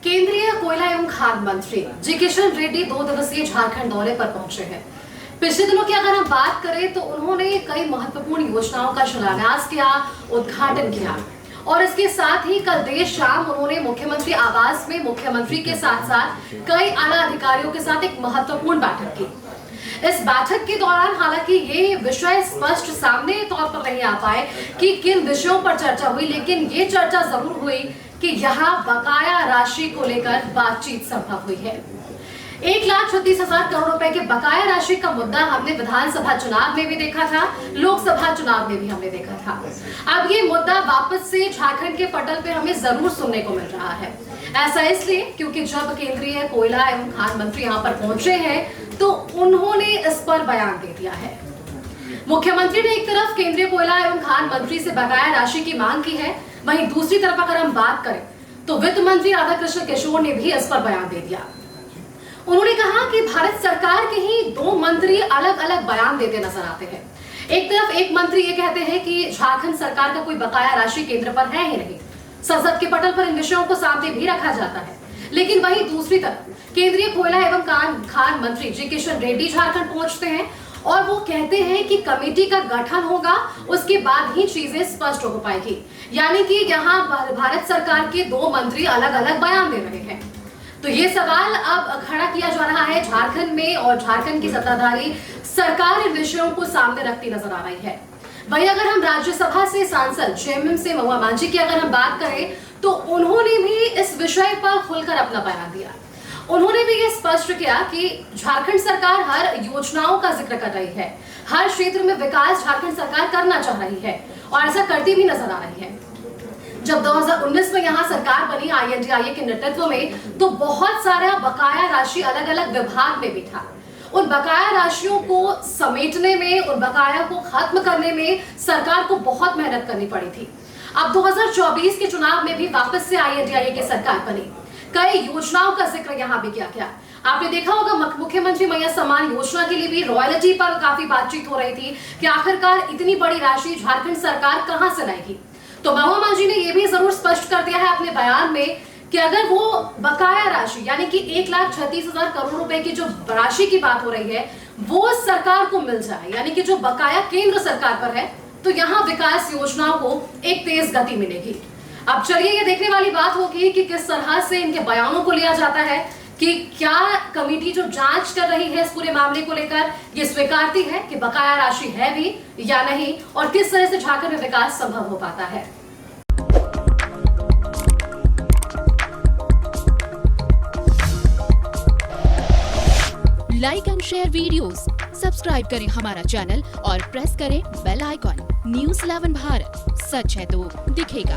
केंद्रीय कोयला एवं खान मंत्री जी किशन रेड्डी 2 दिवसीय झारखंड दौरे पर पहुंचे हैं। पिछले दिनों की अगर हम बात करें तो उन्होंने कई महत्वपूर्ण योजनाओं का शिलान्यास किया, उद्घाटन किया और इसके साथ ही कल देर शाम उन्होंने मुख्यमंत्री आवास में मुख्यमंत्री के साथ साथ कई आला अधिकारियों के साथ एक महत्वपूर्ण बैठक की। इस बैठक के दौरान हालांकि ये विषय स्पष्ट सामने तौर पर नहीं आ पाए कि किन विषयों पर चर्चा हुई, लेकिन ये चर्चा जरूर हुई कि यहाँ बकाया राशि को लेकर बातचीत संभव हुई है। 1,36,000 करोड़ रुपए के बकाया राशि का मुद्दा हमने विधानसभा चुनाव में भी देखा था, लोकसभा चुनाव में भी हमने देखा था। अब ये मुद्दा वापस से झारखंड के पटल पे हमें जरूर सुनने को मिल रहा है। ऐसा इसलिए क्योंकि जब केंद्रीय कोयला एवं खान मंत्री यहाँ पर पहुंचे हैं तो उन्होंने इस पर बयान दे दिया है। मुख्यमंत्री ने एक तरफ केंद्रीय कोयला एवं खान मंत्री से बकाया राशि की मांग की है, वहीं दूसरी तरफ अगर हम बात करें तो वित्त मंत्री राधाकृष्ण किशोर ने भी इस पर बयान दे दिया। उन्होंने कहा कि भारत सरकार के ही 2 मंत्री अलग अलग बयान देते नजर आते हैं। एक तरफ एक मंत्री ये कहते हैं कि झारखंड सरकार का कोई बकाया राशि केंद्र पर है ही नहीं, संसद के पटल पर इन विषयों को सामने भी रखा जाता है, लेकिन वहीं दूसरी तरफ केंद्रीय कोयला एवं खान मंत्री जी किशन रेड्डी झारखंड पहुंचते हैं और वो कहते हैं कि कमेटी का गठन होगा, उसके बाद ही चीजें स्पष्ट हो पाएगी। यानी कि यहाँ भारत सरकार के 2 मंत्री अलग अलग बयान दे रहे हैं। तो ये सवाल अब खड़ा किया जा रहा है झारखंड में और झारखंड की सत्ताधारी सरकार इन विषयों को सामने रखती नजर आ रही है। वहीं अगर हम राज्यसभा से सांसद जेएमएम से महुआ मांझी की अगर हम बात करें तो उन्होंने भी इस विषय पर खुलकर अपना बयान दिया। उन्होंने भी ये स्पष्ट किया कि झारखंड सरकार हर योजनाओं का जिक्र कर रही है, हर क्षेत्र में विकास झारखंड सरकार करना चाह रही है और ऐसा करती भी नजर आ रही है। जब 2019 में यहाँ सरकार बनी INDIA के नेतृत्व में तो बहुत सारा बकाया राशि अलग अलग विभाग में भी था। उन बकाया राशियों को समेटने में, उन बकाया को खत्म करने में सरकार को बहुत मेहनत करनी पड़ी थी। अब 2024 के चुनाव में भी वापस से INDIA की सरकार बनी, कई योजनाओं का जिक्र यहाँ भी किया गया। आपने देखा होगा मुख्यमंत्री मैया सम्मान योजना के लिए भी रॉयल्टी पर काफी बातचीत हो रही थी कि आखिरकार इतनी बड़ी राशि झारखंड सरकार कहां से लाएगी। तो महुआ मांझी ने यह भी जरूर स्पष्ट कर दिया है अपने बयान में कि अगर वो बकाया राशि यानी कि 1,36,000 करोड़ रुपए की जो राशि की बात हो रही है वो सरकार को मिल जाए, यानी कि जो बकाया केंद्र सरकार पर है, तो यहाँ विकास योजनाओं को एक तेज गति मिलेगी। अब चलिए ये देखने वाली बात होगी कि किस तरह से इनके बयानों को लिया जाता है कि क्या कमेटी जो जांच कर रही है इस पूरे मामले को लेकर ये स्वीकारती है कि बकाया राशि है भी या नहीं और किस तरह से झारखंड में विकास संभव हो पाता है। Like and share videos, subscribe करें हमारा चैनल और प्रेस करें बेल आइकॉन। News 11 भारत, सच है तो दिखेगा।